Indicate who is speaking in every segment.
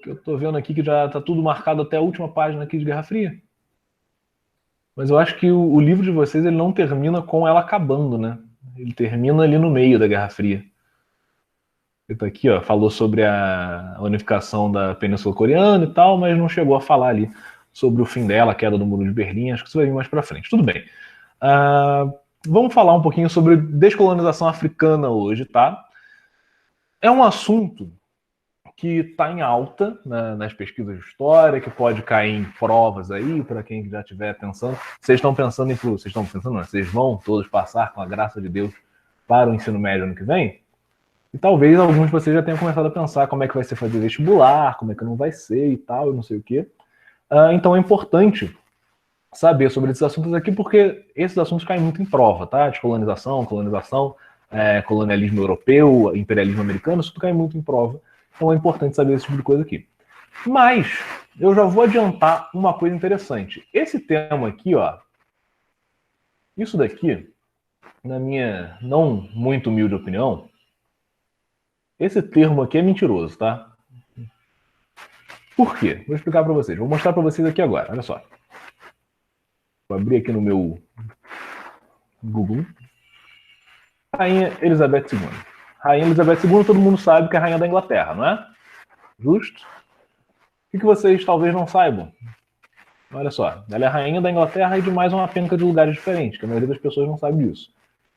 Speaker 1: Eu tô vendo aqui que já tá tudo marcado até a última página aqui de Guerra Fria. Mas eu acho que o livro de vocês ele não termina com ela acabando, né? Ele termina ali no meio da Guerra Fria. Ele tá aqui, ó, falou sobre a unificação da Península Coreana e tal, mas não chegou a falar ali sobre o fim dela, a queda do Muro de Berlim. Acho que isso vai vir mais para frente. Tudo bem. Vamos falar um pouquinho sobre descolonização africana hoje, tá? É um assunto que está em alta, né, nas pesquisas de história, que pode cair em provas aí, para quem já estiver pensando. Vocês estão pensando em... Vocês estão pensando, não, vocês vão todos passar, com a graça de Deus, para o ensino médio ano que vem? E talvez alguns de vocês já tenham começado a pensar como é que vai ser fazer vestibular, como é que não vai ser e tal, e não sei o quê. Então é importante saber sobre esses assuntos aqui, porque esses assuntos caem muito em prova, tá? Descolonização, colonização, colonialismo europeu, imperialismo americano, isso tudo cai muito em prova. Então é importante saber esse tipo de coisa aqui. Mas eu já vou adiantar uma coisa interessante. Esse tema aqui, ó, isso daqui, na minha não muito humilde opinião, esse termo aqui é mentiroso, tá? Por quê? Vou explicar para vocês. Vou mostrar para vocês aqui agora. Olha só. Vou abrir aqui no meu Google. Rainha Elizabeth II. Rainha Elizabeth II, todo mundo sabe que é a rainha da Inglaterra, não é? Justo? O que vocês talvez não saibam? Olha só, ela é a rainha da Inglaterra e de mais uma penca de lugares diferentes, que a maioria das pessoas não sabe disso.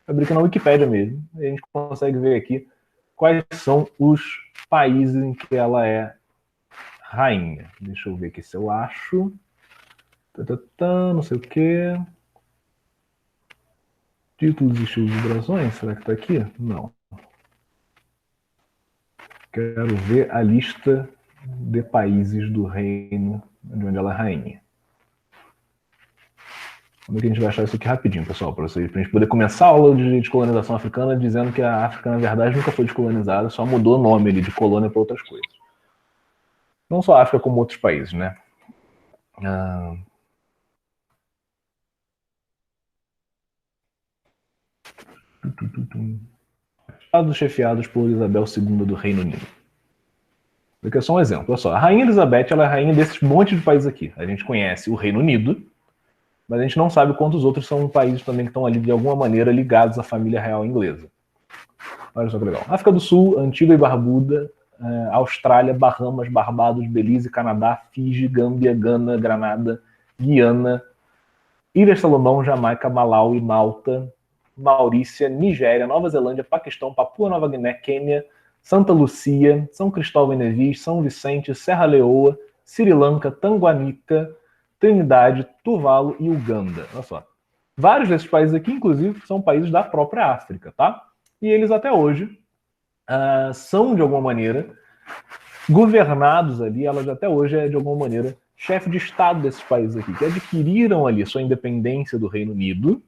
Speaker 1: Abri aqui na Wikipédia mesmo, e a gente consegue ver aqui quais são os países em que ela é rainha. Deixa eu ver aqui se eu acho. Não sei o que. Títulos, estilos e durações, será que tá aqui? Não. Quero ver a lista de países do reino de onde ela é rainha. Como é que a gente vai achar isso aqui rapidinho, pessoal, para vocês, pra gente poder começar a aula de colonização africana dizendo que a África, na verdade, nunca foi descolonizada, só mudou o nome ali de colônia para outras coisas. Não só a África, como outros países, né? Estados chefiados por Isabel II do Reino Unido. Aqui é só um exemplo. Olha só, a Rainha Elizabeth ela é a rainha desses monte de países aqui. A gente conhece o Reino Unido, mas a gente não sabe quantos outros são países também que estão ali de alguma maneira ligados à família real inglesa. Olha só que legal. África do Sul, Antigua e Barbuda, Austrália, Bahamas, Barbados, Belize, Canadá, Fiji, Gâmbia, Gana, Granada, Guiana, Ilhas Salomão, Jamaica, Malawi, Malta, Maurícia, Nigéria, Nova Zelândia, Paquistão, Papua Nova Guiné, Quênia, Santa Lucia, São Cristóvão e Nevis, São Vicente, Serra Leoa, Sri Lanka, Tanguanica, Trindade, Tuvalu e Uganda. Olha só. Vários desses países aqui, inclusive, são países da própria África, tá? E eles até hoje são, de alguma maneira, governados ali, elas até hoje é, de alguma maneira, chefe de Estado desses países aqui, que adquiriram ali sua independência do Reino Unido,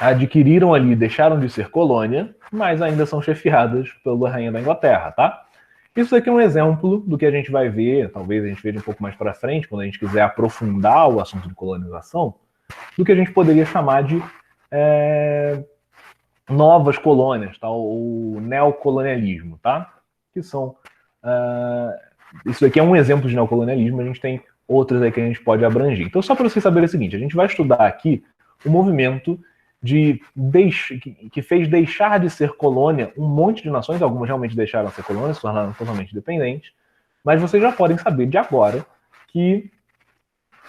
Speaker 1: adquiriram ali, deixaram de ser colônia, mas ainda são chefiadas pela Rainha da Inglaterra, tá? Isso aqui é um exemplo do que a gente vai ver, talvez a gente veja um pouco mais para frente, quando a gente quiser aprofundar o assunto de colonização, do que a gente poderia chamar de novas colônias, tá? Ou neocolonialismo, tá? Que são... isso aqui é um exemplo de neocolonialismo, a gente tem outros aí que a gente pode abranger. Então, só para vocês saberem o seguinte, a gente vai estudar aqui o movimento que fez deixar de ser colônia um monte de nações, algumas realmente deixaram de ser colônias, se tornaram totalmente independentes, mas vocês já podem saber de agora que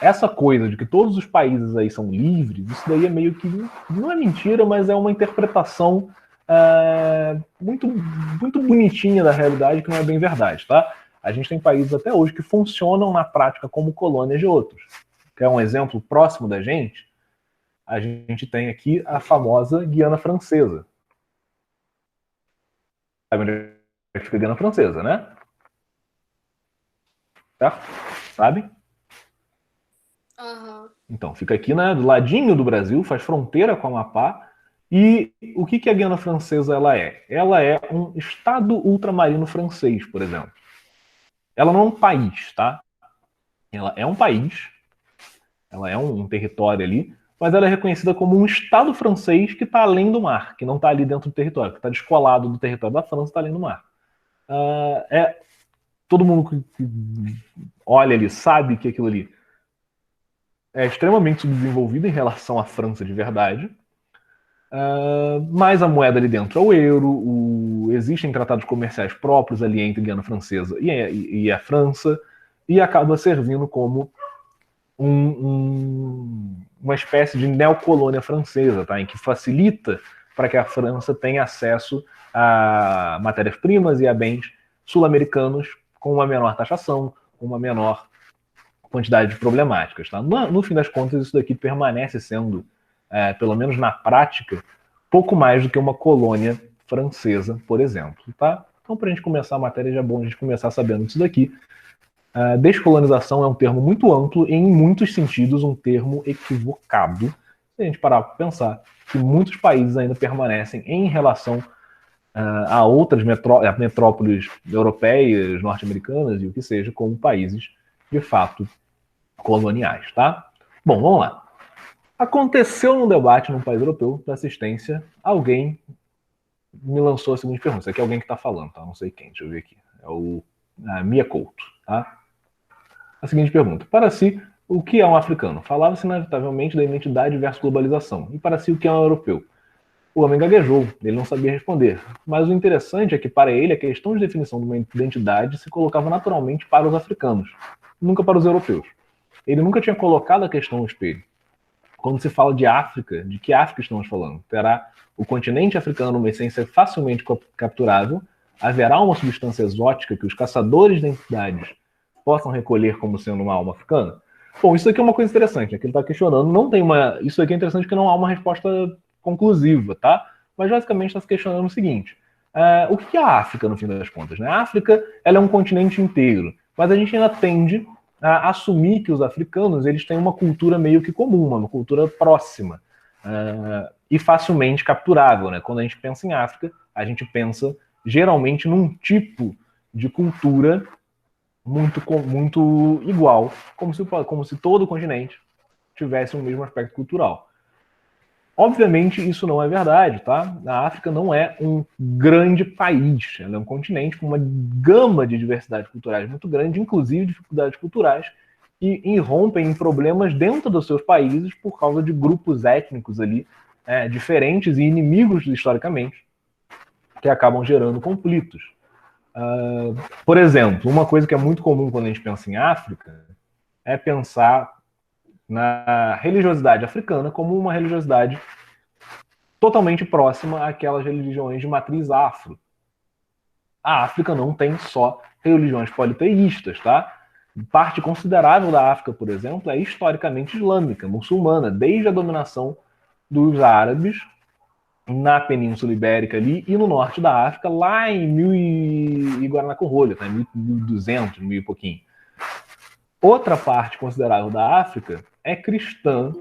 Speaker 1: essa coisa de que todos os países aí são livres, isso daí é meio que, não é mentira, mas é uma interpretação muito, muito bonitinha da realidade, que não é bem verdade, tá? A gente tem países até hoje que funcionam na prática como colônias de outros. Quer um exemplo próximo da gente? A gente tem aqui a famosa Guiana Francesa. Sabe onde é que fica a Guiana Francesa, né? Tá? Sabe?
Speaker 2: Aham.
Speaker 1: Então, fica aqui, né, do ladinho do Brasil, faz fronteira com o Amapá. E o que a Guiana Francesa ela é? Ela é um estado ultramarino francês, por exemplo. Ela não é um país, tá? Ela é um país, ela é um território ali, mas ela é reconhecida como um estado francês que está além do mar, que não está ali dentro do território, que está descolado do território da França, está além do mar. todo mundo que olha ali sabe que aquilo ali é extremamente subdesenvolvido em relação à França de verdade. Mas a moeda ali dentro é o euro, existem tratados comerciais próprios ali entre Guiana Francesa e a França, e acaba servindo como uma espécie de neocolônia francesa, tá? Em que facilita para que a França tenha acesso a matérias-primas e a bens sul-americanos com uma menor taxação, com uma menor quantidade de problemáticas. Tá? No fim das contas, isso daqui permanece sendo, pelo menos na prática, pouco mais do que uma colônia francesa, por exemplo. Tá? Então, para a gente começar a matéria, já é bom a gente começar sabendo disso daqui. Descolonização é um termo muito amplo e, em muitos sentidos, um termo equivocado. Se a gente parar para pensar que muitos países ainda permanecem em relação a outras metrópoles europeias, norte-americanas e o que seja, como países de fato coloniais, tá? Bom, vamos lá. Aconteceu num debate num país europeu da assistência, alguém me lançou a seguinte pergunta. Isso aqui é alguém que está falando, tá? Não sei quem, deixa eu ver aqui. É a Mia Couto, tá? A seguinte pergunta. Para si, o que é um africano? Falava-se inevitavelmente da identidade versus globalização. E para si, o que é um europeu? O homem gaguejou, ele não sabia responder. Mas o interessante é que, para ele, a questão de definição de uma identidade se colocava naturalmente para os africanos, nunca para os europeus. Ele nunca tinha colocado a questão no espelho. Quando se fala de África, de que África estamos falando? Terá o continente africano uma essência facilmente capturável? Haverá uma substância exótica que os caçadores de identidades possam recolher como sendo uma alma africana? Bom, isso aqui é uma coisa interessante, né, que ele está questionando. Não tem uma. Isso aqui é interessante porque não há uma resposta conclusiva, tá? Mas basicamente está se questionando o seguinte: o que é a África, no fim das contas? Né? A África ela é um continente inteiro, mas a gente ainda tende a assumir que os africanos eles têm uma cultura meio que comum, uma cultura próxima e facilmente capturável. Né? Quando a gente pensa em África, a gente pensa geralmente num tipo de cultura muito igual, como se todo o continente tivesse o mesmo aspecto cultural. Obviamente, isso não é verdade, tá? A África não é um grande país, ela é um continente com uma gama de diversidades culturais muito grande, inclusive dificuldades culturais, que irrompem em problemas dentro dos seus países por causa de grupos étnicos ali diferentes e inimigos historicamente, que acabam gerando conflitos. Por exemplo, uma coisa que é muito comum quando a gente pensa em África é pensar na religiosidade africana como uma religiosidade totalmente próxima àquelas religiões de matriz afro. A África não tem só religiões politeístas, tá? Parte considerável da África, por exemplo, é historicamente islâmica, muçulmana, desde a dominação dos árabes na Península Ibérica ali e no norte da África, lá em 1000 e Guaraná com rolha, tá? 1200, 1000 e pouquinho. Outra parte considerável da África é cristã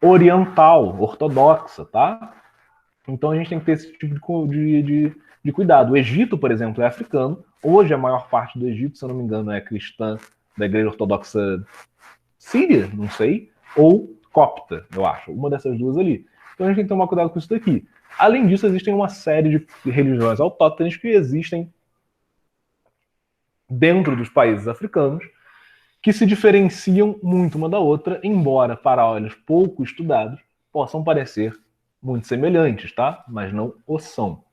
Speaker 1: oriental, ortodoxa, tá? Então a gente tem que ter esse tipo de cuidado. O Egito, por exemplo, é africano. Hoje a maior parte do Egito, se eu não me engano, é cristã da Igreja Ortodoxa Síria, não sei, ou copta, eu acho. Uma dessas duas ali. Então a gente tem que tomar cuidado com isso daqui. Além disso, existem uma série de religiões autóctones que existem dentro dos países africanos que se diferenciam muito uma da outra, embora, para olhos pouco estudados, possam parecer muito semelhantes, tá? Mas não o são.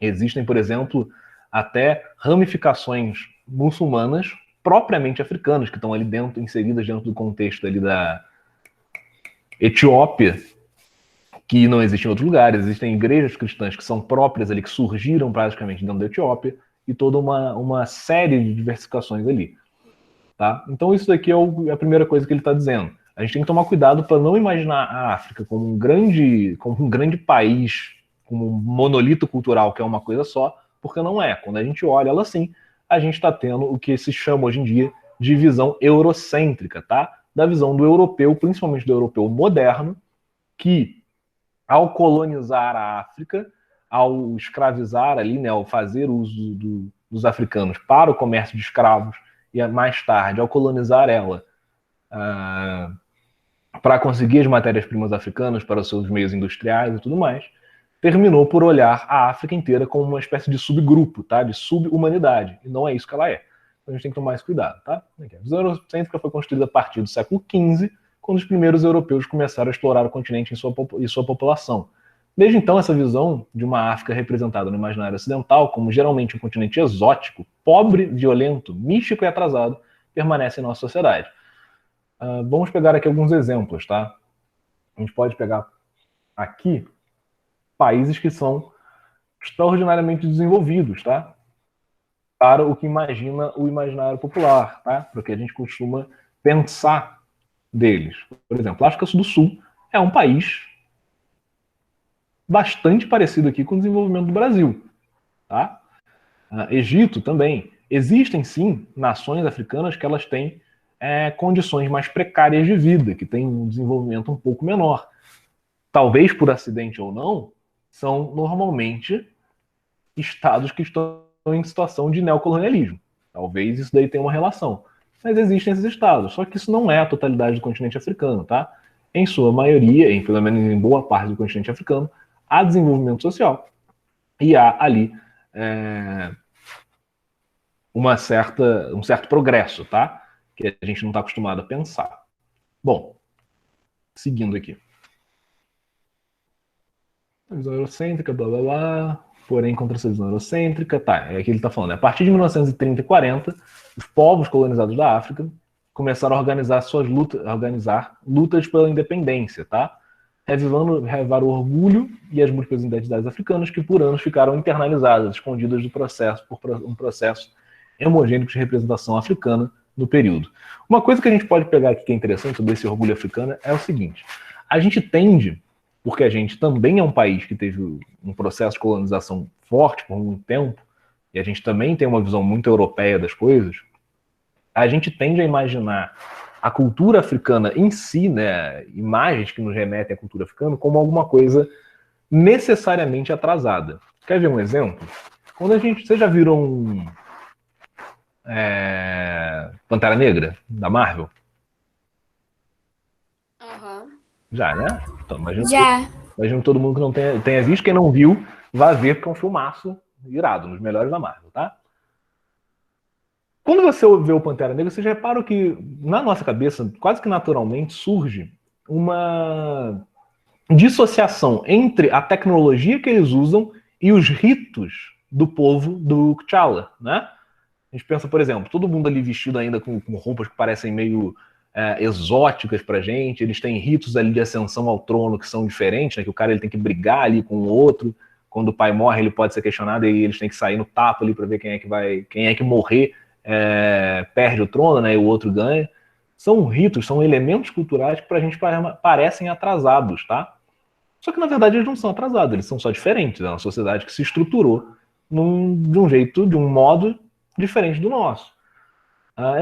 Speaker 1: Existem, por exemplo, até ramificações muçulmanas propriamente africanas, que estão ali dentro, inseridas dentro do contexto ali da Etiópia, que não existem em outros lugares. Existem igrejas cristãs que são próprias ali, que surgiram praticamente dentro da Etiópia, e toda uma série de diversificações ali. Tá? Então isso daqui é a primeira coisa que ele está dizendo. A gente tem que tomar cuidado para não imaginar a África como um grande país, como um monolito cultural que é uma coisa só, porque não é. Quando a gente olha ela assim, a gente está tendo o que se chama hoje em dia de visão eurocêntrica, tá? Da visão do europeu, principalmente do europeu moderno, que ao colonizar a África, ao escravizar ali, né, ao fazer uso dos africanos para o comércio de escravos, e mais tarde, ao colonizar ela, para conseguir as matérias-primas africanas para os seus meios industriais e tudo mais, terminou por olhar a África inteira como uma espécie de subgrupo, tá? De subhumanidade. E não é isso que ela é. Então a gente tem que tomar esse cuidado, tá? A visão eurocêntrica foi construída a partir do século XV, quando os primeiros europeus começaram a explorar o continente e sua população. Desde então, essa visão de uma África representada no imaginário ocidental como geralmente um continente exótico, pobre, violento, místico e atrasado, permanece em nossa sociedade. Vamos pegar aqui alguns exemplos, tá? A gente pode pegar aqui países que são extraordinariamente desenvolvidos, tá? Para o que imagina o imaginário popular, tá? Para o que a gente costuma pensar deles. Por exemplo, a África do Sul é um país bastante parecido aqui com o desenvolvimento do Brasil, tá? Egito também. Existem, sim, nações africanas que elas têm condições mais precárias de vida, que têm um desenvolvimento um pouco menor. Talvez por acidente ou não, são normalmente estados que estão em situação de neocolonialismo. Talvez isso daí tenha uma relação. Mas existem esses estados, só que isso não é a totalidade do continente africano, tá? Em sua maioria, pelo menos em boa parte do continente africano, há desenvolvimento social e há ali um certo progresso, tá? Que a gente não está acostumado a pensar. Bom, seguindo aqui. A visão eurocêntrica, blá blá blá. Porém, contra essa visão eurocêntrica, tá, é aqui ele está falando. A partir de 1930 e 40, os povos colonizados da África começaram a organizar lutas pela independência, tá? Revivar o orgulho e as múltiplas identidades africanas que por anos ficaram internalizadas, escondidas do processo por um processo hemogênico de representação africana no período. Uma coisa que a gente pode pegar aqui que é interessante sobre esse orgulho africano é o seguinte: a gente tende, porque a gente também é um país que teve um processo de colonização forte por muito tempo, e a gente também tem uma visão muito europeia das coisas, a gente tende a imaginar a cultura africana em si, né, imagens que nos remetem à cultura africana, como alguma coisa necessariamente atrasada. Quer ver um exemplo? Vocês já viram Pantera Negra, da Marvel? Já, né? Então, imagino todo mundo que não tenha visto. Quem não viu, vai ver, porque é um filmaço irado, nos melhores da Marvel, tá? Quando você vê o Pantera Negra, você já repara que na nossa cabeça, quase que naturalmente, surge uma dissociação entre a tecnologia que eles usam e os ritos do povo do T'Challa, né? A gente pensa, por exemplo, todo mundo ali vestido ainda com roupas que parecem meio exóticas pra gente, eles têm ritos ali de ascensão ao trono que são diferentes, né? Que o cara ele tem que brigar ali com o outro, quando o pai morre ele pode ser questionado e eles têm que sair no tapa ali para ver quem é que morrer perde o trono, né? E o outro ganha. São ritos, são elementos culturais que pra gente parecem atrasados, tá? Só que na verdade eles não são atrasados, eles são só diferentes, é uma sociedade que se estruturou de um modo diferente do nosso.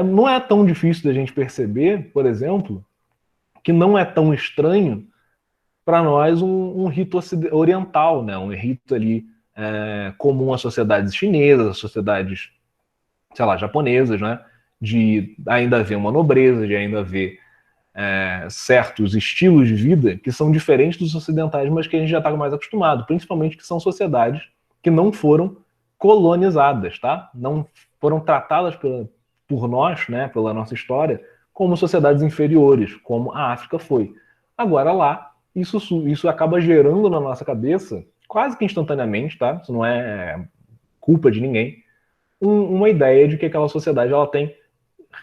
Speaker 1: Não é tão difícil da gente perceber, por exemplo, que não é tão estranho para nós um rito oriental, né? Um rito ali comum às sociedades chinesas, às sociedades, sei lá, japonesas, né? De ainda haver uma nobreza, de ainda haver certos estilos de vida que são diferentes dos ocidentais, mas que a gente já está mais acostumado, principalmente que são sociedades que não foram colonizadas, tá? Não foram tratadas por nós, né, pela nossa história, como sociedades inferiores, como a África foi. Agora lá, isso acaba gerando na nossa cabeça, quase que instantaneamente, tá? Isso não é culpa de ninguém, uma ideia de que aquela sociedade ela tem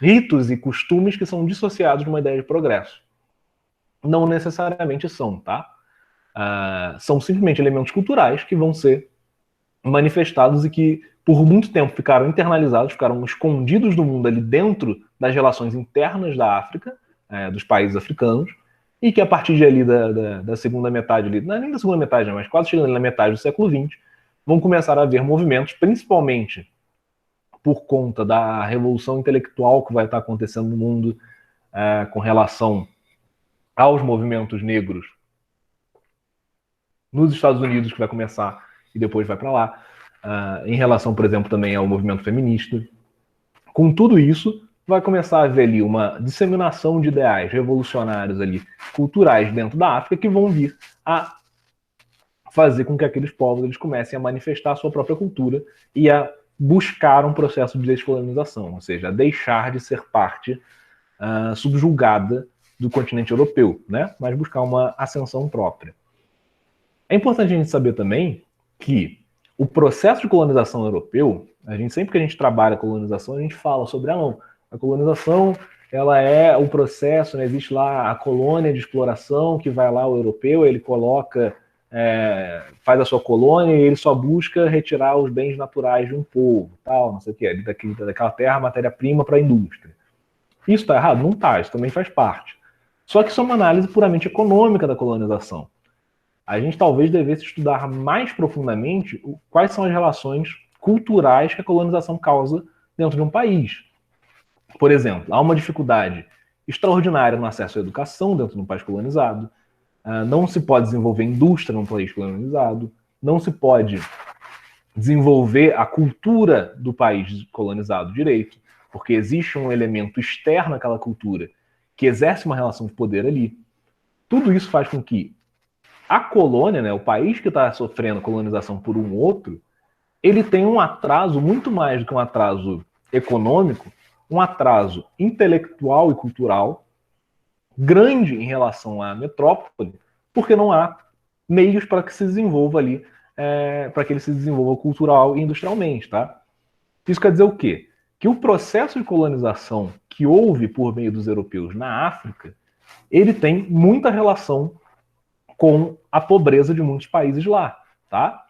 Speaker 1: ritos e costumes que são dissociados de uma ideia de progresso. Não necessariamente são, tá? São simplesmente elementos culturais que vão ser manifestados e que por muito tempo ficaram internalizados, ficaram escondidos do mundo ali dentro das relações internas da África, dos países africanos, e que a partir de ali da segunda metade, ali, não é nem da segunda metade, mas quase chegando na metade do século XX, vão começar a haver movimentos, principalmente por conta da revolução intelectual que vai estar acontecendo no mundo com relação aos movimentos negros nos Estados Unidos, que vai começar e depois vai para lá, em relação, por exemplo, também ao movimento feminista. Com tudo isso, vai começar a haver ali uma disseminação de ideais revolucionários ali, culturais dentro da África, que vão vir a fazer com que aqueles povos eles comecem a manifestar a sua própria cultura e a buscar um processo de descolonização, ou seja, a deixar de ser parte subjugada do continente europeu, né? Mas buscar uma ascensão própria. É importante a gente saber também que o processo de colonização europeu, sempre que a gente trabalha a colonização, a gente fala sobre a colonização ela é o processo, né? Existe lá a colônia de exploração que vai lá o europeu, ele coloca, faz a sua colônia e ele só busca retirar os bens naturais de um povo, tal, não sei o que, daquela terra, matéria-prima para a indústria. Isso está errado? Não está, isso também faz parte. Só que isso é uma análise puramente econômica da colonização. A gente talvez devesse estudar mais profundamente quais são as relações culturais que a colonização causa dentro de um país. Por exemplo, há uma dificuldade extraordinária no acesso à educação dentro de um país colonizado, não se pode desenvolver indústria num país colonizado, não se pode desenvolver a cultura do país colonizado direito, porque existe um elemento externo àquela cultura que exerce uma relação de poder ali. Tudo isso faz com que a colônia, né, o país que está sofrendo colonização por um outro, ele tem um atraso muito mais do que um atraso econômico, um atraso intelectual e cultural grande em relação à metrópole, porque não há meios para que se desenvolva ali, para que ele se desenvolva cultural e industrialmente, tá? Isso quer dizer o quê? Que o processo de colonização que houve por meio dos europeus na África, ele tem muita relação com a pobreza de muitos países lá, tá?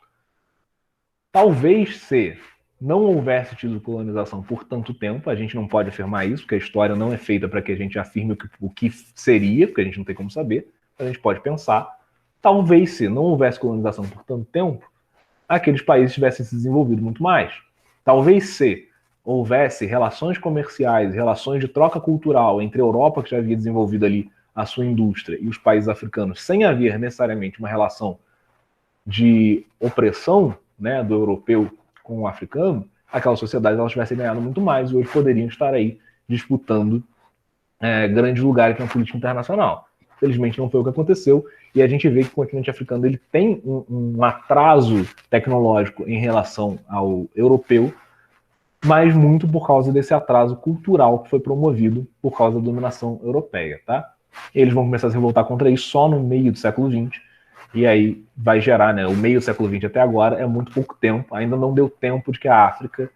Speaker 1: Talvez se não houvesse tido colonização por tanto tempo, a gente não pode afirmar isso, porque a história não é feita para que a gente afirme o que seria, porque a gente não tem como saber, a gente pode pensar, talvez se não houvesse colonização por tanto tempo, aqueles países tivessem se desenvolvido muito mais. Talvez se houvesse relações comerciais, relações de troca cultural entre a Europa, que já havia desenvolvido ali a sua indústria, e os países africanos, sem haver necessariamente uma relação de opressão, né, do europeu com o africano, aquelas sociedades elas tivessem ganhado muito mais e hoje poderiam estar aí disputando grandes lugares na política internacional. Felizmente não foi o que aconteceu e a gente vê que o continente africano ele tem um atraso tecnológico em relação ao europeu, mas muito por causa desse atraso cultural que foi promovido por causa da dominação europeia, tá? Eles vão começar a se revoltar contra isso só no meio do século XX, e aí vai gerar, né, o meio do século XX até agora é muito pouco tempo, ainda não deu tempo de que a África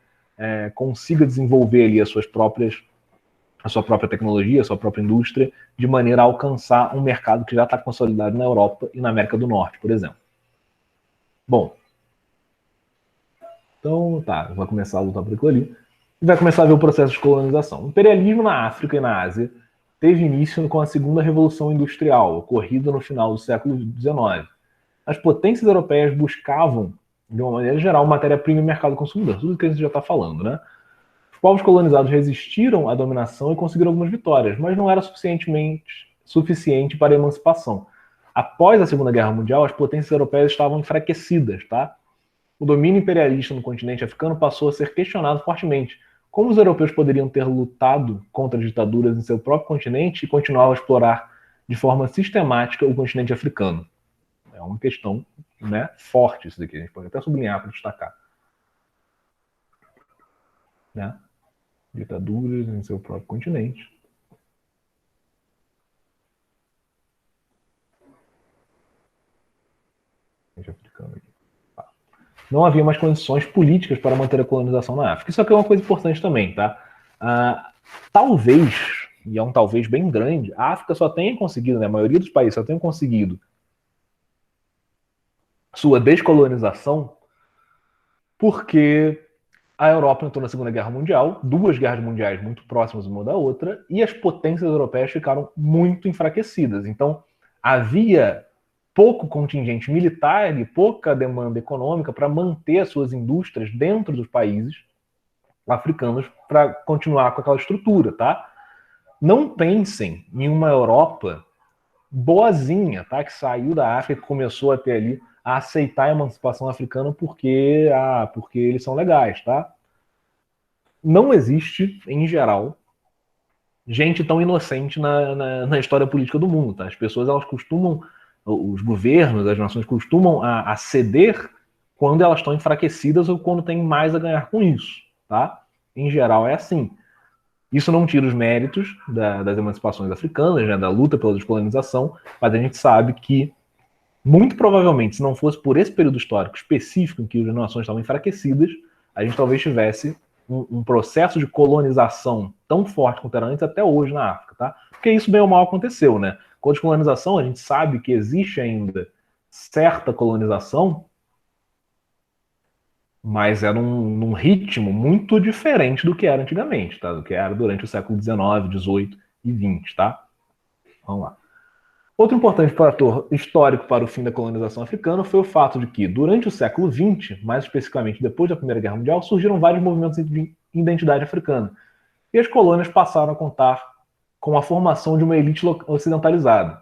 Speaker 1: consiga desenvolver ali a sua própria tecnologia, a sua própria indústria, de maneira a alcançar um mercado que já está consolidado na Europa e na América do Norte, por exemplo. Bom, então tá, vai começar a lutar por aquilo ali, e vai começar a ver o processo de colonização. O imperialismo na África e na Ásia teve início com a segunda revolução industrial, ocorrida no final do século XIX. As potências europeias buscavam, de uma maneira geral, matéria-prima e mercado consumidor, tudo que a gente já está falando, né? Os povos colonizados resistiram à dominação e conseguiram algumas vitórias, mas não era suficiente para a emancipação. Após a Segunda Guerra Mundial, as potências europeias estavam enfraquecidas, tá? O domínio imperialista no continente africano passou a ser questionado fortemente. Como os europeus poderiam ter lutado contra ditaduras em seu próprio continente e continuar a explorar de forma sistemática o continente africano? É uma questão, né, forte isso daqui, a gente pode até sublinhar para destacar. Né? Ditaduras em seu próprio continente. Africano aqui. Não havia mais condições políticas para manter a colonização na África. Isso aqui é uma coisa importante também, tá? Talvez, e é um talvez bem grande, a África só tenha conseguido, né, a maioria dos países só tenha conseguido sua descolonização porque a Europa entrou na Segunda Guerra Mundial, duas guerras mundiais muito próximas uma da outra, e as potências europeias ficaram muito enfraquecidas. Então, havia pouco contingente militar e pouca demanda econômica para manter as suas indústrias dentro dos países africanos para continuar com aquela estrutura, tá? Não pensem em uma Europa boazinha, tá? Que saiu da África e começou a ter ali a aceitar a emancipação africana porque eles são legais, tá? Não existe, em geral, gente tão inocente na história política do mundo, tá? As pessoas elas costumam os governos, as nações costumam a ceder quando elas estão enfraquecidas ou quando têm mais a ganhar com isso, tá? Em geral é assim. Isso não tira os méritos das emancipações africanas, né, da luta pela descolonização, mas a gente sabe que, muito provavelmente, se não fosse por esse período histórico específico em que as nações estavam enfraquecidas, a gente talvez tivesse um processo de colonização tão forte quanto era antes até hoje na África, tá? Porque isso bem ou mal aconteceu, né? Com a descolonização, a gente sabe que existe ainda certa colonização, mas era num ritmo muito diferente do que era antigamente, tá? Do que era durante o século XIX, XVIII e XX, tá? Vamos lá. Outro importante fator histórico para o fim da colonização africana foi o fato de que, durante o século XX, mais especificamente depois da Primeira Guerra Mundial, surgiram vários movimentos de identidade africana. E as colônias passaram a contar com a formação de uma elite ocidentalizada.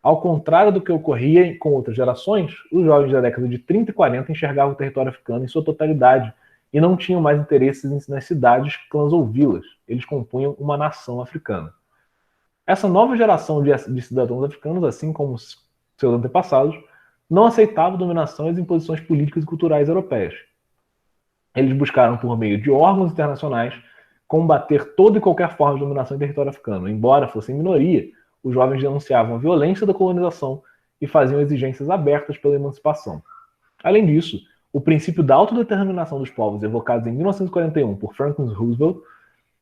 Speaker 1: Ao contrário do que ocorria com outras gerações, os jovens da década de 30 e 40 enxergavam o território africano em sua totalidade e não tinham mais interesses nas cidades, clãs ou vilas. Eles compunham uma nação africana. Essa nova geração de cidadãos africanos, assim como seus antepassados, não aceitava dominação e as imposições políticas e culturais europeias. Eles buscaram, por meio de órgãos internacionais, combater toda e qualquer forma de dominação em território africano. Embora fossem minoria, os jovens denunciavam a violência da colonização e faziam exigências abertas pela emancipação. Além disso, o princípio da autodeterminação dos povos, evocado em 1941 por Franklin Roosevelt,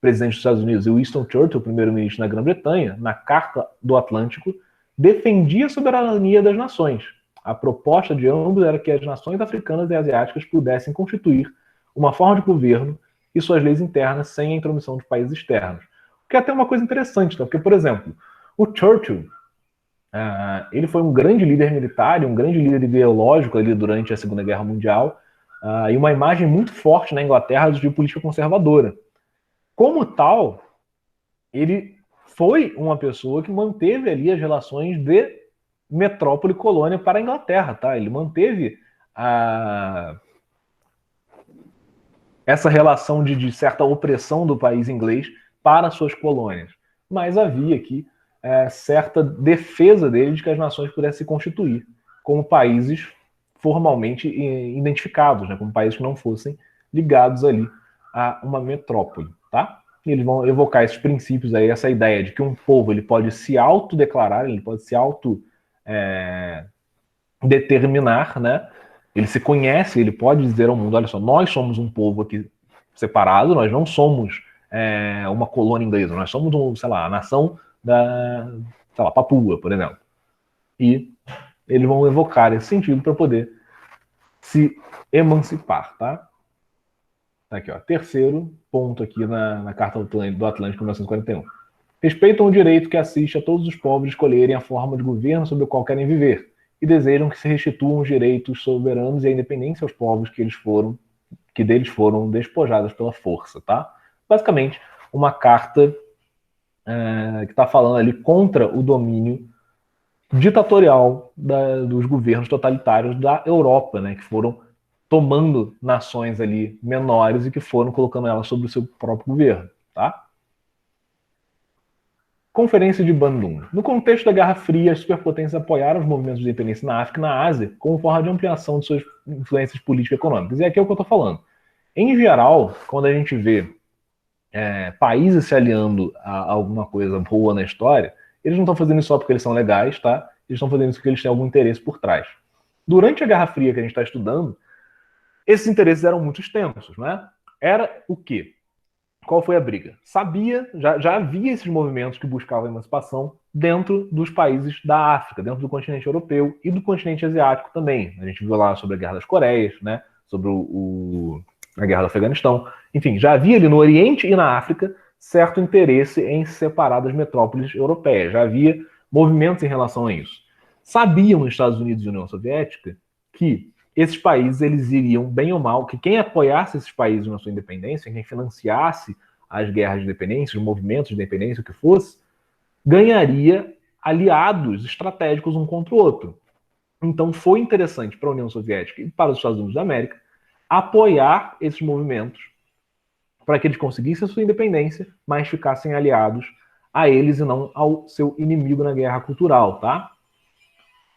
Speaker 1: presidente dos Estados Unidos, e Winston Churchill, primeiro-ministro na Grã-Bretanha, na Carta do Atlântico, defendia a soberania das nações. A proposta de ambos era que as nações africanas e asiáticas pudessem constituir uma forma de governo e suas leis internas sem a intromissão de países externos. O que é até uma coisa interessante, tá? Porque, por exemplo, o Churchill, ele foi um grande líder militar e um grande líder ideológico ali durante a Segunda Guerra Mundial, e uma imagem muito forte na Inglaterra de política conservadora. Como tal, ele foi uma pessoa que manteve ali as relações de metrópole-colônia para a Inglaterra, tá? Ele manteve essa relação de certa opressão do país inglês para suas colônias. Mas havia aqui certa defesa dele de que as nações pudessem se constituir como países formalmente identificados, né? Como países que não fossem ligados ali a uma metrópole, tá? E eles vão evocar esses princípios aí, essa ideia de que um povo ele pode se autodeclarar, ele pode se autodeterminar, né? Ele se conhece, ele pode dizer ao mundo, olha só, nós somos um povo aqui separado, nós não somos uma colônia inglesa, nós somos, sei lá, a nação da, sei lá, Papua, por exemplo. E eles vão evocar esse sentido para poder se emancipar, tá? Tá aqui, ó. Terceiro ponto aqui na Carta do Atlântico, 1941. Respeitam o direito que assiste a todos os povos escolherem a forma de governo sobre o qual querem viver e desejam que se restituam os direitos soberanos e a independência aos povos que deles foram despojados pela força, tá? Basicamente, uma carta que está falando ali contra o domínio ditatorial dos governos totalitários da Europa, né, que foram tomando nações ali menores e que foram colocando elas sob o seu próprio governo, tá? Conferência de Bandung. No contexto da Guerra Fria, as superpotências apoiaram os movimentos de independência na África e na Ásia como forma de ampliação de suas influências políticas e econômicas. E aqui é o que eu estou falando. Em geral, quando a gente vê países se aliando a alguma coisa boa na história, eles não estão fazendo isso só porque eles são legais, tá? Eles estão fazendo isso porque eles têm algum interesse por trás. Durante a Guerra Fria que a gente está estudando, esses interesses eram muito extensos, né? Era o quê? Qual foi a briga? Já havia esses movimentos que buscavam a emancipação dentro dos países da África, dentro do continente europeu e do continente asiático também. A gente viu lá sobre a Guerra das Coreias, né? Sobre a Guerra do Afeganistão. Enfim, já havia ali no Oriente e na África certo interesse em se separar das metrópoles europeias. Já havia movimentos em relação a isso. Sabiam os Estados Unidos e a União Soviética que esses países eles iriam, bem ou mal, que quem apoiasse esses países na sua independência, quem financiasse as guerras de independência, os movimentos de independência, o que fosse, ganharia aliados estratégicos um contra o outro. Então foi interessante para a União Soviética e para os Estados Unidos da América apoiar esses movimentos para que eles conseguissem a sua independência, mas ficassem aliados a eles e não ao seu inimigo na guerra cultural, tá?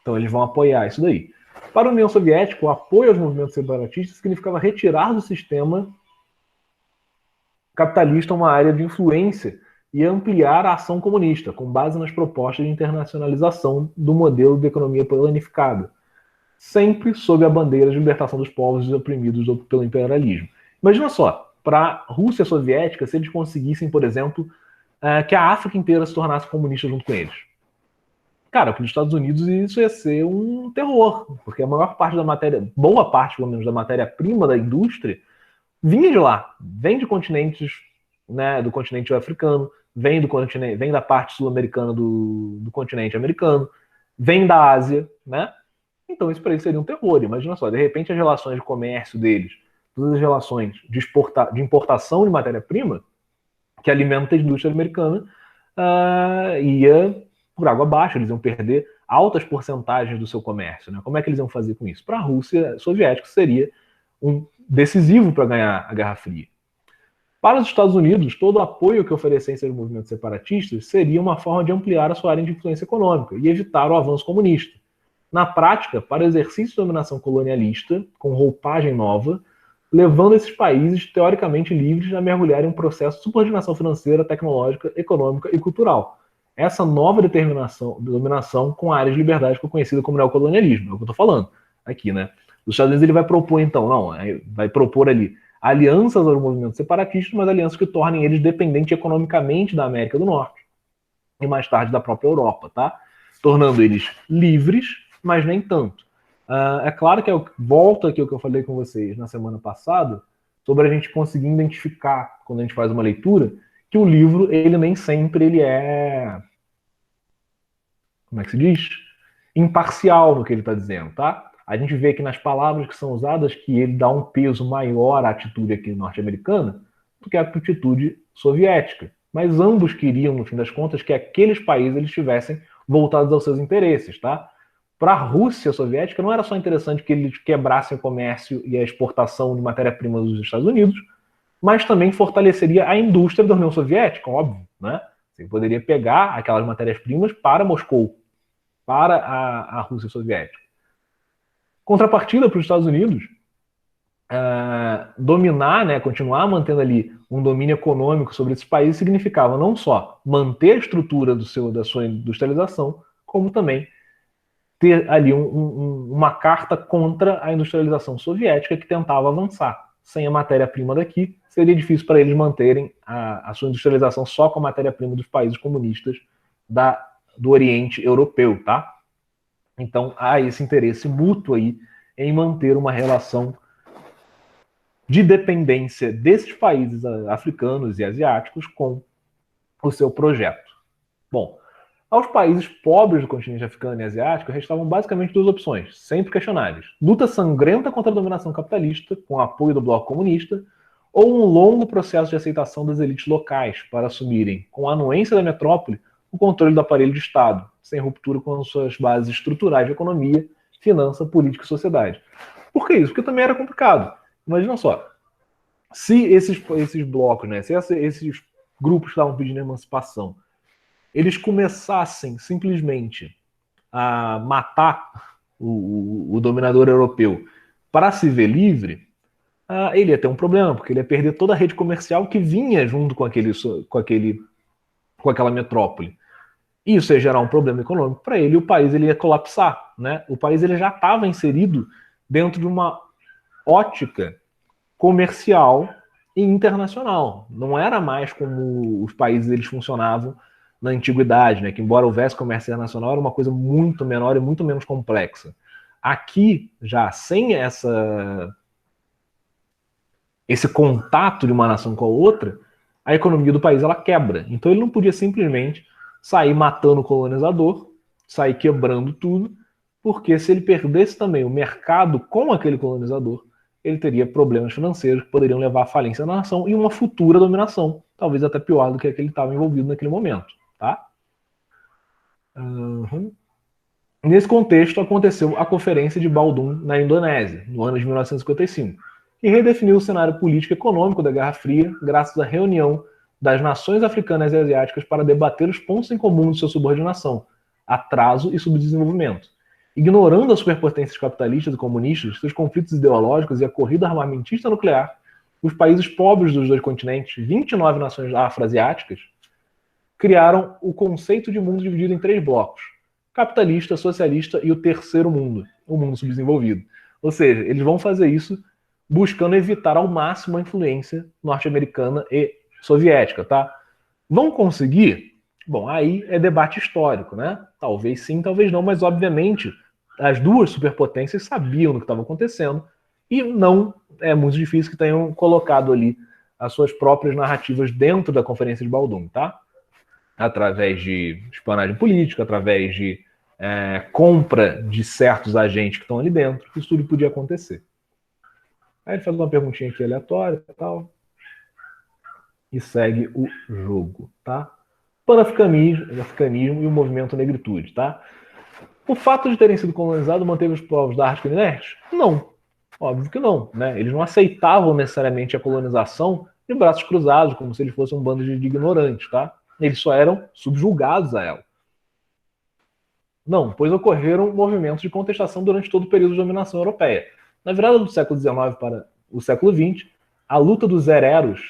Speaker 1: Então eles vão apoiar isso daí. Para a União Soviética, o apoio aos movimentos separatistas significava retirar do sistema capitalista uma área de influência e ampliar a ação comunista, com base nas propostas de internacionalização do modelo de economia planificada, sempre sob a bandeira de libertação dos povos oprimidos pelo imperialismo. Imagina só, para a Rússia soviética, se eles conseguissem, por exemplo, que a África inteira se tornasse comunista junto com eles. Cara, para os Estados Unidos isso ia ser um terror, porque a maior parte da matéria, boa parte pelo menos da matéria-prima da indústria, vinha de lá, vem de continentes, né, do continente africano, vem da parte sul-americana do continente americano, vem da Ásia, né? Então isso para eles seria um terror. Imagina só, de repente as relações de comércio deles, todas as relações de importação de matéria-prima que alimenta a indústria americana ia por água abaixo, eles iam perder altas porcentagens do seu comércio, né? Como é que eles iam fazer com isso? Para a Rússia soviética seria decisivo para ganhar a Guerra Fria. Para os Estados Unidos, todo o apoio que oferecessem aos movimentos separatistas seria uma forma de ampliar a sua área de influência econômica e evitar o avanço comunista. Na prática, para o exercício de dominação colonialista, com roupagem nova, levando esses países teoricamente livres a mergulhar em um processo de subordinação financeira, tecnológica, econômica e cultural. Essa nova dominação com a área de liberdade que é conhecida como neocolonialismo, é o que eu estou falando aqui, né? Os Estados Unidos ele vai propor, então, vai propor ali alianças aos movimentos separatistas, mas alianças que tornem eles dependentes economicamente da América do Norte e mais tarde da própria Europa, tá? Tornando eles livres, mas nem tanto. É claro que volta aqui o que eu falei com vocês na semana passada, sobre a gente conseguir identificar, quando a gente faz uma leitura, que o livro, ele nem sempre ele é, como é que se diz? Imparcial no que ele está dizendo, tá? A gente vê aqui nas palavras que são usadas que ele dá um peso maior à atitude aqui norte-americana do que à atitude soviética. Mas ambos queriam, no fim das contas, que aqueles países eles estivessem voltados aos seus interesses, tá? Para a Rússia soviética não era só interessante que eles quebrassem o comércio e a exportação de matéria-prima dos Estados Unidos, mas também fortaleceria a indústria da União Soviética, óbvio, né? Você poderia pegar aquelas matérias-primas para Moscou, para a Rússia soviética. Contrapartida para os Estados Unidos, dominar, né, continuar mantendo ali um domínio econômico sobre esses países significava não só manter a estrutura da sua industrialização, como também ter ali uma carta contra a industrialização soviética que tentava avançar. Sem a matéria-prima daqui, seria difícil para eles manterem a sua industrialização só com a matéria-prima dos países comunistas do Oriente Europeu, tá? Então, há esse interesse mútuo aí em manter uma relação de dependência desses países africanos e asiáticos com o seu projeto. Bom, aos países pobres do continente africano e asiático restavam basicamente duas opções, sempre questionáveis. Luta sangrenta contra a dominação capitalista, com apoio do bloco comunista, ou um longo processo de aceitação das elites locais para assumirem, com a anuência da metrópole, o controle do aparelho de Estado, sem ruptura com as suas bases estruturais de economia, finança, política e sociedade. Por que isso? Porque também era complicado. Imagina só, se esses blocos, né, se esses grupos que estavam pedindo emancipação, eles começassem simplesmente a matar o dominador europeu para se ver livre, ele ia ter um problema, porque ele ia perder toda a rede comercial que vinha junto com aquela metrópole. Isso ia gerar um problema econômico para ele e o país ele ia colapsar, né? O país ele já estava inserido dentro de uma ótica comercial e internacional. Não era mais como os países eles funcionavam na antiguidade, né? Que embora houvesse comércio internacional, era uma coisa muito menor e muito menos complexa. Aqui, já sem esse contato de uma nação com a outra, a economia do país ela quebra. Então ele não podia simplesmente sair matando o colonizador, sair quebrando tudo, porque se ele perdesse também o mercado com aquele colonizador, ele teria problemas financeiros que poderiam levar à falência da nação e uma futura dominação, talvez até pior do que aquele estava envolvido naquele momento. Tá? Nesse contexto, aconteceu a Conferência de Bandung, na Indonésia, no ano de 1955, que redefiniu o cenário político e econômico da Guerra Fria graças à reunião das nações africanas e asiáticas para debater os pontos em comum de sua subordinação, atraso e subdesenvolvimento. Ignorando as superpotências capitalistas e comunistas, seus conflitos ideológicos e a corrida armamentista nuclear, os países pobres dos dois continentes, 29 nações afroasiáticas, criaram o conceito de mundo dividido em 3 blocos: capitalista, socialista e o terceiro mundo, o mundo subdesenvolvido. Ou seja, eles vão fazer isso buscando evitar ao máximo a influência norte-americana e soviética, tá? Vão conseguir? Bom, aí é debate histórico, né? Talvez sim, talvez não, mas obviamente as duas superpotências sabiam do que estava acontecendo e não é muito difícil que tenham colocado ali as suas próprias narrativas dentro da Conferência de Baldwin, tá? Através de espionagem política, através de compra de certos agentes que estão ali dentro, isso tudo podia acontecer. Aí ele faz uma perguntinha aqui aleatória e tal, e segue o jogo, tá? Panafricanismo e o movimento negritude, tá? O fato de terem sido colonizados manteve os povos da África inertes? Não. Óbvio que não, né? Eles não aceitavam necessariamente a colonização de braços cruzados, como se eles fossem um bando de ignorantes, tá? Eles só eram subjugados a ela. Não, pois ocorreram movimentos de contestação durante todo o período de dominação europeia. Na virada do século XIX para o século XX, a luta dos hereros,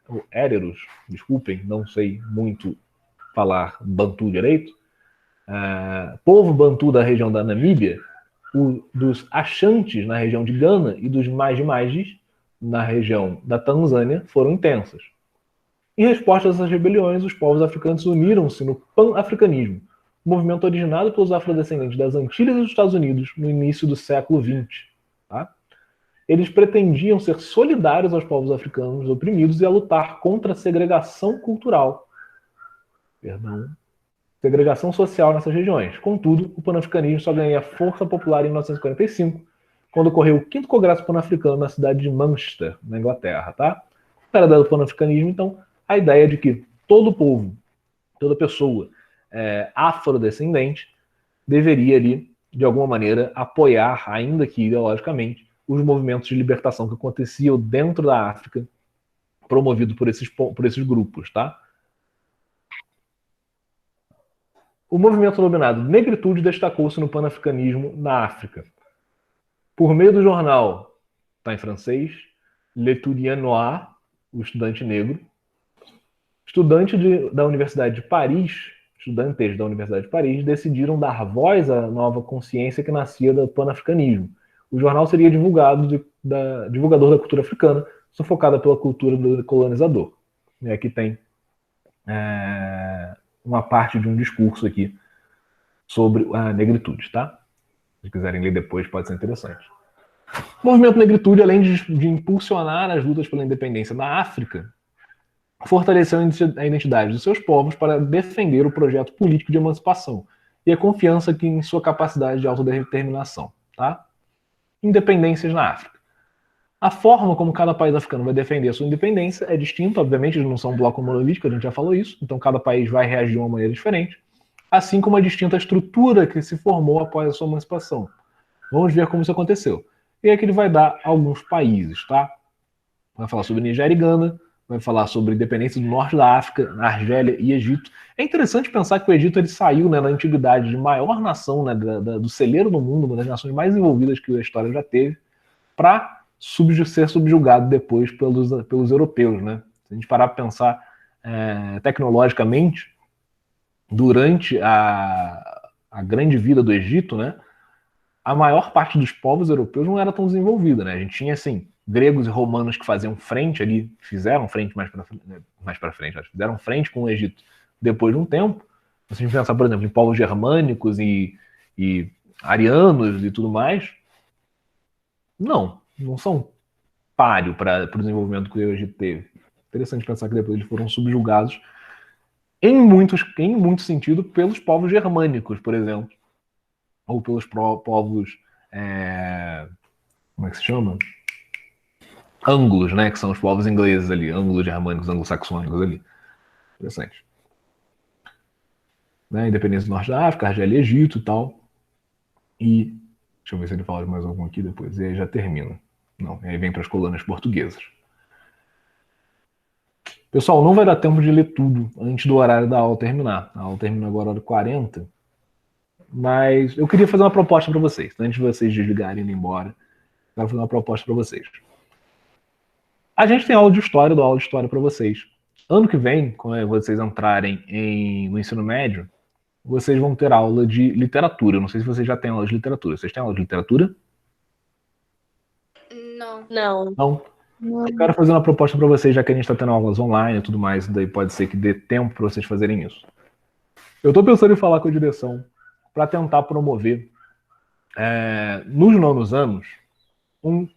Speaker 1: ou héreros, desculpem, não sei muito falar bantu direito, povo bantu da região da Namíbia, dos Ashantis na região de Gana e dos Majis na região da Tanzânia foram intensas. Em resposta a essas rebeliões, os povos africanos uniram-se no pan-africanismo, movimento originado pelos afrodescendentes das Antilhas e dos Estados Unidos no início do século XX. Tá? Eles pretendiam ser solidários aos povos africanos oprimidos e a lutar contra a segregação cultural. Segregação social nessas regiões. Contudo, o panafricanismo só ganha força popular em 1945, quando ocorreu o 5º Congresso Pan-Africano na cidade de Manchester, na Inglaterra. Tá? Para dar o panafricanismo, então, a ideia de que todo povo, toda pessoa afrodescendente deveria ali, de alguma maneira, apoiar, ainda que ideologicamente, os movimentos de libertação que aconteciam dentro da África, promovido por esses grupos, tá? O movimento denominado Negritude destacou-se no panafricanismo na África. Por meio do jornal, está em francês, L'Étudiant Noir, o estudante negro, estudantes da Universidade de Paris, estudantes da Universidade de Paris, decidiram dar voz à nova consciência que nascia do panafricanismo. O jornal seria divulgador da cultura africana, sufocada pela cultura do colonizador. E aqui tem uma parte de um discurso aqui sobre a negritude, tá? Se quiserem ler depois, pode ser interessante. O movimento negritude, além de impulsionar as lutas pela independência da África, fortaleceu a identidade dos seus povos para defender o projeto político de emancipação e a confiança em sua capacidade de autodeterminação. Tá? Independências na África. A forma como cada país africano vai defender a sua independência é distinta, obviamente, eles não são um bloco monolítico, a gente já falou isso, então cada país vai reagir de uma maneira diferente, assim como a distinta estrutura que se formou após a sua emancipação. Vamos ver como isso aconteceu. E aqui ele vai dar alguns países, tá? Vai falar sobre Nigéria e Gana, vai falar sobre independência do norte da África, Argélia e Egito. É interessante pensar que o Egito ele saiu, né, na antiguidade de maior nação, né, do celeiro do mundo, uma das nações mais envolvidas que a história já teve, para ser subjugado depois pelos europeus. Né? Se a gente parar para pensar tecnologicamente, durante a grande vida do Egito, né, a maior parte dos povos europeus não era tão desenvolvida. Né? A gente tinha, assim, gregos e romanos que faziam frente ali, fizeram frente mais para frente, fizeram frente com o Egito depois de um tempo. Se a gente pensar, por exemplo, em povos germânicos e arianos e tudo mais, não são páreo para o desenvolvimento que o Egito teve. Interessante pensar que depois eles foram subjugados em muito sentido pelos povos germânicos, por exemplo, ou pelos povos como é que se chama? Anglos, né? Que são os povos ingleses ali, anglo-germânicos, anglo-saxônicos ali. Interessante. Né? Independência do norte da África, Argélia e Egito e tal. E deixa eu ver se ele fala de mais algum aqui depois. E aí já termina. Não, aí vem para as colônias portuguesas. Pessoal, não vai dar tempo de ler tudo antes do horário da aula terminar. A aula termina agora às 40. Mas eu queria fazer uma proposta para vocês. Antes de vocês desligarem e ir embora, eu quero fazer uma proposta para vocês. A gente tem aula de história, dou aula de história para vocês. Ano que vem, quando vocês entrarem no ensino médio, vocês vão ter aula de literatura. Não sei se vocês já têm aula de literatura. Vocês têm aula de literatura?
Speaker 2: Não.
Speaker 1: Não? Eu quero fazer uma proposta para vocês, já que a gente está tendo aulas online e tudo mais, daí pode ser que dê tempo para vocês fazerem isso. Eu estou pensando em falar com a direção para tentar promover, nos nonos anos, um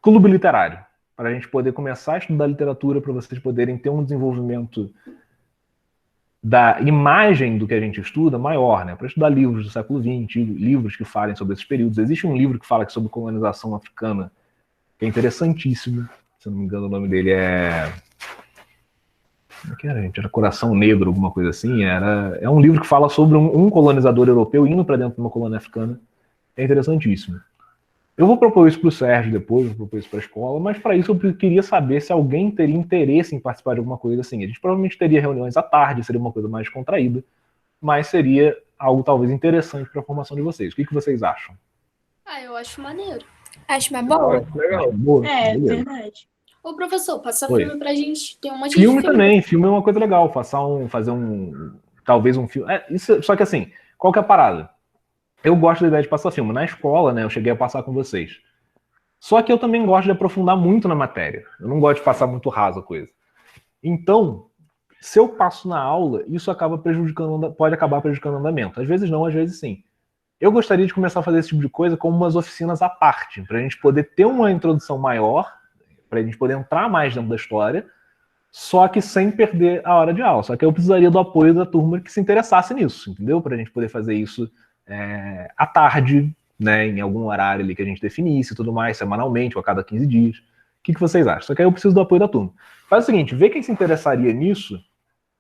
Speaker 1: clube literário, para a gente poder começar a estudar literatura, para vocês poderem ter um desenvolvimento da imagem do que a gente estuda maior, né? Para estudar livros do século XX, livros que falem sobre esses períodos. Existe um livro que fala sobre colonização africana, que é interessantíssimo. Se eu não me engano, o nome dele é... Como é que era, gente? Era Coração Negro, alguma coisa assim. É um livro que fala sobre um colonizador europeu indo para dentro de uma colônia africana. É interessantíssimo. Eu vou propor isso para o Sérgio depois, vou propor isso para a escola, mas para isso eu queria saber se alguém teria interesse em participar de alguma coisa assim. A gente provavelmente teria reuniões à tarde, seria uma coisa mais contraída, mas seria algo talvez interessante para a formação de vocês. O que vocês acham?
Speaker 2: Eu acho maneiro.
Speaker 3: Acho uma boa.
Speaker 1: Legal. Boa.
Speaker 3: Verdade.
Speaker 2: Ô, professor, passa
Speaker 1: Oi.
Speaker 2: filme pra gente. Tem um monte
Speaker 1: Filme
Speaker 2: de filme.
Speaker 1: também, filme é uma coisa legal, talvez um filme. Só que assim, qual que é a parada? Eu gosto da ideia de passar filme. Na escola, né, eu cheguei a passar com vocês. Só que eu também gosto de aprofundar muito na matéria. Eu não gosto de passar muito raso a coisa. Então, se eu passo na aula, isso pode acabar prejudicando o andamento. Às vezes não, às vezes sim. Eu gostaria de começar a fazer esse tipo de coisa como umas oficinas à parte, para a gente poder ter uma introdução maior, para a gente poder entrar mais dentro da história, só que sem perder a hora de aula. Só que eu precisaria do apoio da turma que se interessasse nisso, entendeu? Para a gente poder fazer isso à tarde, né, em algum horário ali que a gente definisse e tudo mais, semanalmente ou a cada 15 dias. O que vocês acham? Só que aí eu preciso do apoio da turma. Faz o seguinte, vê quem se interessaria nisso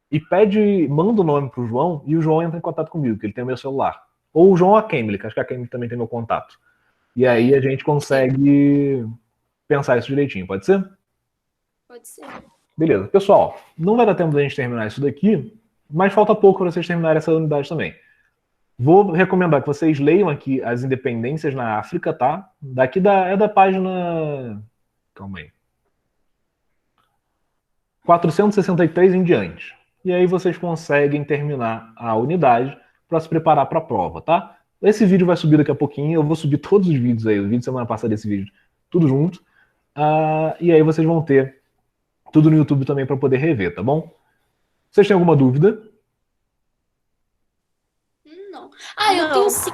Speaker 1: e manda o nome pro João e o João entra em contato comigo, que ele tem o meu celular. Ou o João ou a Kemily, que acho que a Kemily também tem meu contato. E aí a gente consegue pensar isso direitinho, pode ser?
Speaker 2: Pode ser.
Speaker 1: Beleza. Pessoal, não vai dar tempo da gente terminar isso daqui, mas falta pouco para vocês terminarem essa unidade também. Vou recomendar que vocês leiam aqui as independências na África, tá? Daqui é da página... Calma aí. 463 em diante. E aí vocês conseguem terminar a unidade para se preparar para a prova, tá? Esse vídeo vai subir daqui a pouquinho. Eu vou subir todos os vídeos aí. O vídeo semana passada desse vídeo. Tudo junto. E aí vocês vão ter tudo no YouTube também para poder rever, tá bom? Vocês têm alguma dúvida?
Speaker 2: Não. Eu tenho sim.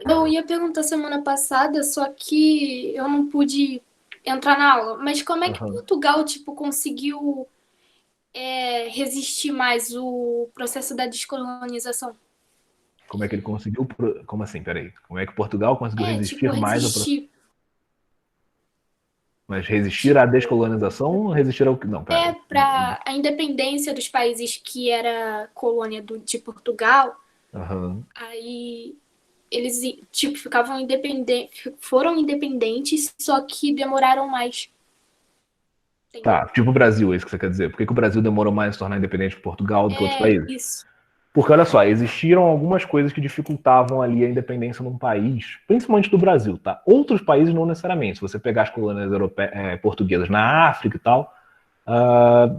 Speaker 2: Eu ia perguntar semana passada, só que eu não pude entrar na aula. Mas como é que Portugal, conseguiu resistir mais o processo da descolonização?
Speaker 1: Como é que ele conseguiu... Como assim? Peraí. Como é que Portugal conseguiu resistir mais ao processo? Mas resistir à descolonização ou resistir ao... Não, pera.
Speaker 2: Para a independência dos países que era colônia de Portugal, aí eles ficavam foram independentes, só que demoraram mais. Entendeu?
Speaker 1: Tá, tipo o Brasil, é isso que você quer dizer. Por que o Brasil demorou mais a se tornar independente de Portugal do que outros países?
Speaker 2: Isso.
Speaker 1: Porque, olha só, existiram algumas coisas que dificultavam ali a independência num país, principalmente do Brasil, tá? Outros países não necessariamente. Se você pegar as colônias portuguesas na África e tal,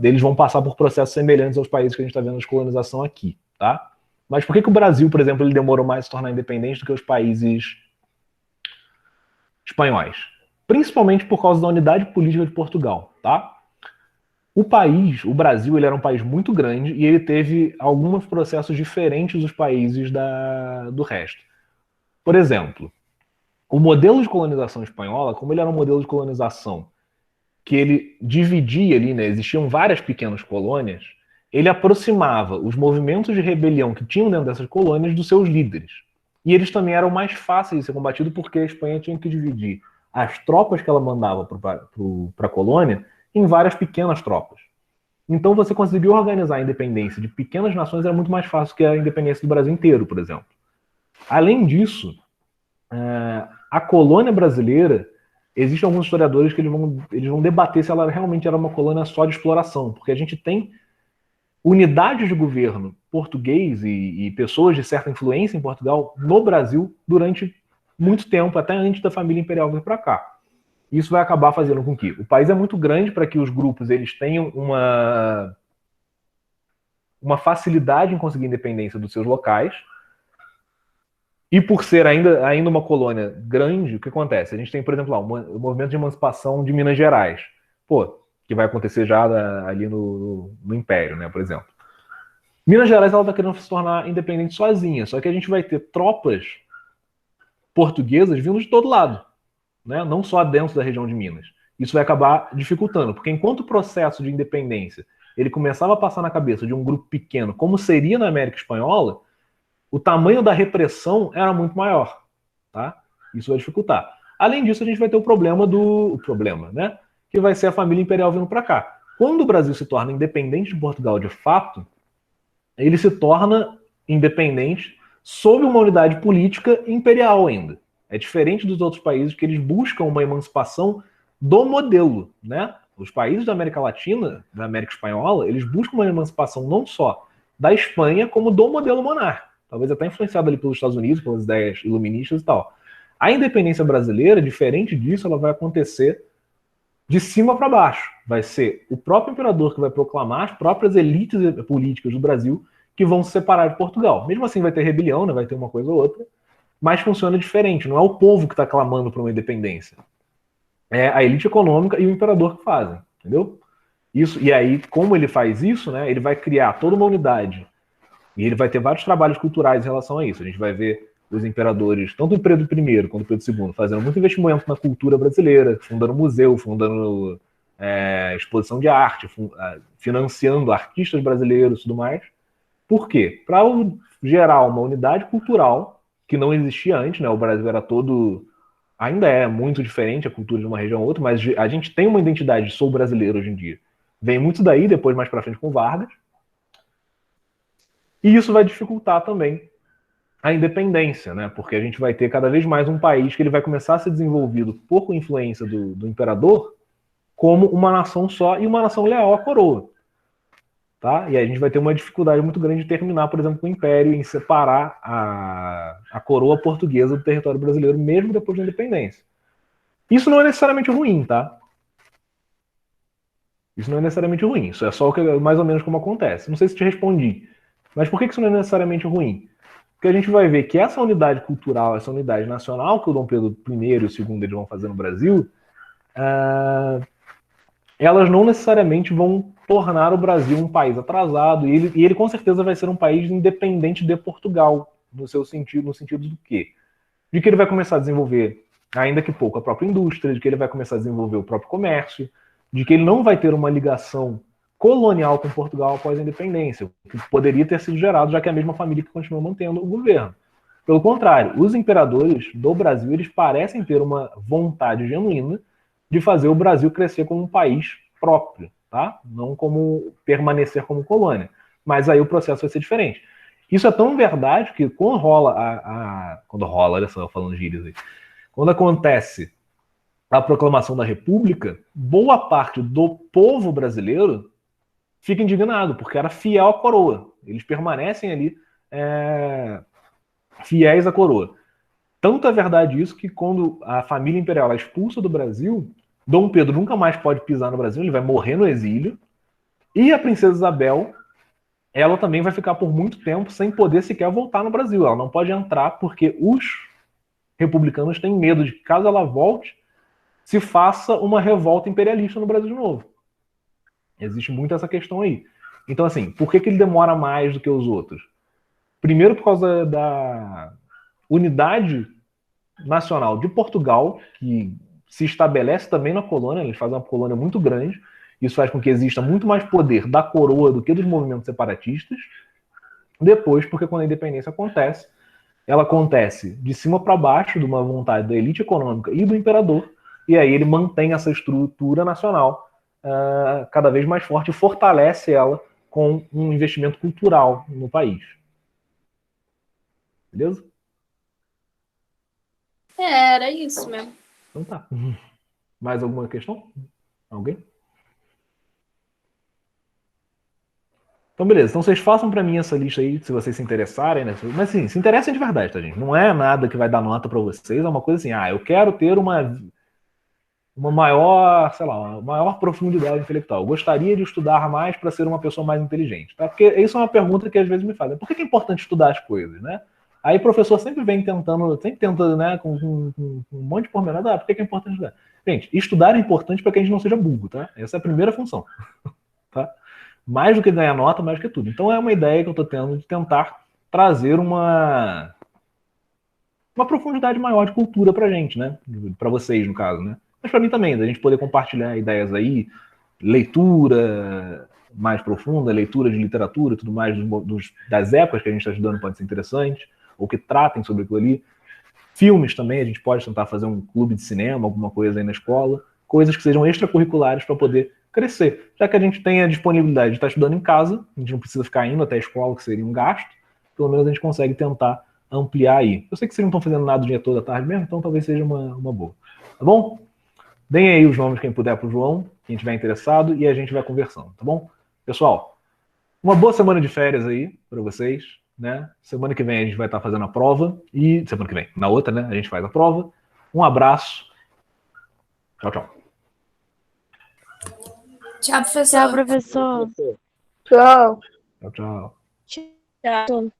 Speaker 1: eles vão passar por processos semelhantes aos países que a gente está vendo de colonização aqui, tá? Mas por que o Brasil, por exemplo, ele demorou mais a se tornar independente do que os países espanhóis? Principalmente por causa da unidade política de Portugal, tá? O Brasil, ele era um país muito grande e ele teve alguns processos diferentes dos países do resto. Por exemplo, o modelo de colonização espanhola, como ele era um modelo de colonização que ele dividia ali, né, existiam várias pequenas colônias, ele aproximava os movimentos de rebelião que tinham dentro dessas colônias dos seus líderes. E eles também eram mais fáceis de ser combatidos porque a Espanha tinha que dividir as tropas que ela mandava para a colônia em várias pequenas tropas. Então você conseguiu organizar a independência de pequenas nações era muito mais fácil que a independência do Brasil inteiro, por exemplo. Além disso, a colônia brasileira, existem alguns historiadores que eles vão debater se ela realmente era uma colônia só de exploração, porque a gente tem unidades de governo português e pessoas de certa influência em Portugal no Brasil durante muito tempo, até antes da família imperial vir para cá. Isso vai acabar fazendo com que o país é muito grande para que os grupos eles tenham uma facilidade em conseguir independência dos seus locais. E por ser ainda uma colônia grande, o que acontece? A gente tem, por exemplo, lá, o movimento de emancipação de Minas Gerais, que vai acontecer já ali no Império, né, por exemplo. Minas Gerais ela está querendo se tornar independente sozinha, só que a gente vai ter tropas portuguesas vindo de todo lado, né, não só dentro da região de Minas. Isso vai acabar dificultando, porque enquanto o processo de independência ele começava a passar na cabeça de um grupo pequeno, como seria na América Espanhola, o tamanho da repressão era muito maior, tá? Isso vai dificultar. Além disso, a gente vai ter o problema, né? Que vai ser a família imperial vindo para cá. Quando o Brasil se torna independente de Portugal de fato, ele se torna independente sob uma unidade política imperial ainda. É diferente dos outros países que eles buscam uma emancipação do modelo, né? Os países da América Latina, da América Espanhola, eles buscam uma emancipação não só da Espanha, como do modelo monárquico. Talvez até influenciado ali pelos Estados Unidos, pelas ideias iluministas e tal. A independência brasileira, diferente disso, ela vai acontecer de cima para baixo. Vai ser o próprio imperador que vai proclamar, as próprias elites políticas do Brasil que vão se separar de Portugal. Mesmo assim vai ter rebelião, né? Vai ter uma coisa ou outra, mas funciona diferente. Não é o povo que está clamando por uma independência. É a elite econômica e o imperador que fazem, entendeu? Isso, e aí, como ele faz isso, né? Ele vai criar toda uma unidade. E ele vai ter vários trabalhos culturais em relação a isso. A gente vai ver os imperadores, tanto o Pedro I quanto o Pedro II, fazendo muito investimento na cultura brasileira, fundando museu, fundando exposição de arte, financiando artistas brasileiros e tudo mais. Por quê? Para gerar uma unidade cultural que não existia antes, né? O Brasil era todo... Ainda é muito diferente a cultura de uma região ou outra, mas a gente tem uma identidade de sou brasileiro hoje em dia. Vem muito daí, depois mais para frente com Vargas. E isso vai dificultar também a independência, né? Porque a gente vai ter cada vez mais um país que ele vai começar a ser desenvolvido por influência do imperador como uma nação só e uma nação leal à coroa. Tá? E aí a gente vai ter uma dificuldade muito grande de terminar, por exemplo, com o Império em separar a coroa portuguesa do território brasileiro, mesmo depois da independência. Isso não é necessariamente ruim, tá? Isso não é necessariamente ruim. Isso é só o que, mais ou menos como acontece. Não sei se te respondi. Mas por que isso não é necessariamente ruim? Porque a gente vai ver que essa unidade cultural, essa unidade nacional que o Dom Pedro I e o II eles vão fazer no Brasil, elas não necessariamente vão tornar o Brasil um país atrasado, e ele com certeza vai ser um país independente de Portugal, no sentido do quê? De que ele vai começar a desenvolver, ainda que pouco, a própria indústria, de que ele vai começar a desenvolver o próprio comércio, de que ele não vai ter uma ligação colonial com Portugal após a independência, que poderia ter sido gerado, já que é a mesma família que continua mantendo o governo. Pelo contrário, os imperadores do Brasil, eles parecem ter uma vontade genuína de fazer o Brasil crescer como um país próprio, tá? Não como permanecer como colônia. Mas aí o processo vai ser diferente. Isso é tão verdade que quando rola olha só, falando gírias aí, quando acontece a proclamação da República, boa parte do povo brasileiro fica indignado, porque era fiel à coroa. Eles permanecem ali fiéis à coroa. Tanto é verdade isso que quando a família imperial é expulsa do Brasil, Dom Pedro nunca mais pode pisar no Brasil, ele vai morrer no exílio, e a princesa Isabel, ela também vai ficar por muito tempo sem poder sequer voltar no Brasil. Ela não pode entrar porque os republicanos têm medo de que, caso ela volte, se faça uma revolta imperialista no Brasil de novo. Existe muito essa questão aí. Então, assim, por que ele demora mais do que os outros? Primeiro, por causa da unidade nacional de Portugal, que se estabelece também na colônia, eles fazem uma colônia muito grande, isso faz com que exista muito mais poder da coroa do que dos movimentos separatistas. Depois, porque quando a independência acontece, ela acontece de cima para baixo, de uma vontade da elite econômica e do imperador, e aí ele mantém essa estrutura nacional cada vez mais forte e fortalece ela com um investimento cultural no país. Beleza?
Speaker 2: Era isso mesmo.
Speaker 1: Então tá. Mais alguma questão? Alguém? Então, beleza. Então, vocês façam para mim essa lista aí, se vocês se interessarem, né? Mas, assim, se interessem de verdade, tá, gente? Não é nada que vai dar nota para vocês, é uma coisa assim, eu quero ter uma maior, sei lá, uma maior profundidade intelectual. Eu gostaria de estudar mais para ser uma pessoa mais inteligente, tá? Porque isso é uma pergunta que às vezes me fazem. Por que é importante estudar as coisas, né? Aí o professor sempre vem tentando, né, com um monte de pormenor, por que é importante estudar? Gente, estudar é importante para que a gente não seja burro, tá? Essa é a primeira função, tá? Mais do que ganhar nota, mais do que tudo. Então é uma ideia que eu estou tendo de tentar trazer uma profundidade maior de cultura pra gente, né? Para vocês, no caso, né? Mas para mim também, da gente poder compartilhar ideias aí, leitura mais profunda, leitura de literatura, tudo mais das épocas que a gente está estudando pode ser interessante, ou que tratem sobre aquilo ali. Filmes também, a gente pode tentar fazer um clube de cinema, alguma coisa aí na escola, coisas que sejam extracurriculares para poder crescer. Já que a gente tem a disponibilidade de estar estudando em casa, a gente não precisa ficar indo até a escola, que seria um gasto, pelo menos a gente consegue tentar ampliar aí. Eu sei que vocês não estão fazendo nada o dia todo à tarde mesmo, então talvez seja uma boa. Tá bom? Deem aí os nomes, quem puder, para o João, quem estiver interessado, e a gente vai conversando, tá bom? Pessoal, uma boa semana de férias aí para vocês, né? Semana que vem a gente vai estar fazendo a prova, e semana que vem, na outra, né, a gente faz a prova. Um abraço. Tchau, tchau.
Speaker 3: Tchau, professor.
Speaker 4: Tchau, professor.
Speaker 5: Tchau.
Speaker 1: Tchau, tchau.
Speaker 3: Tchau.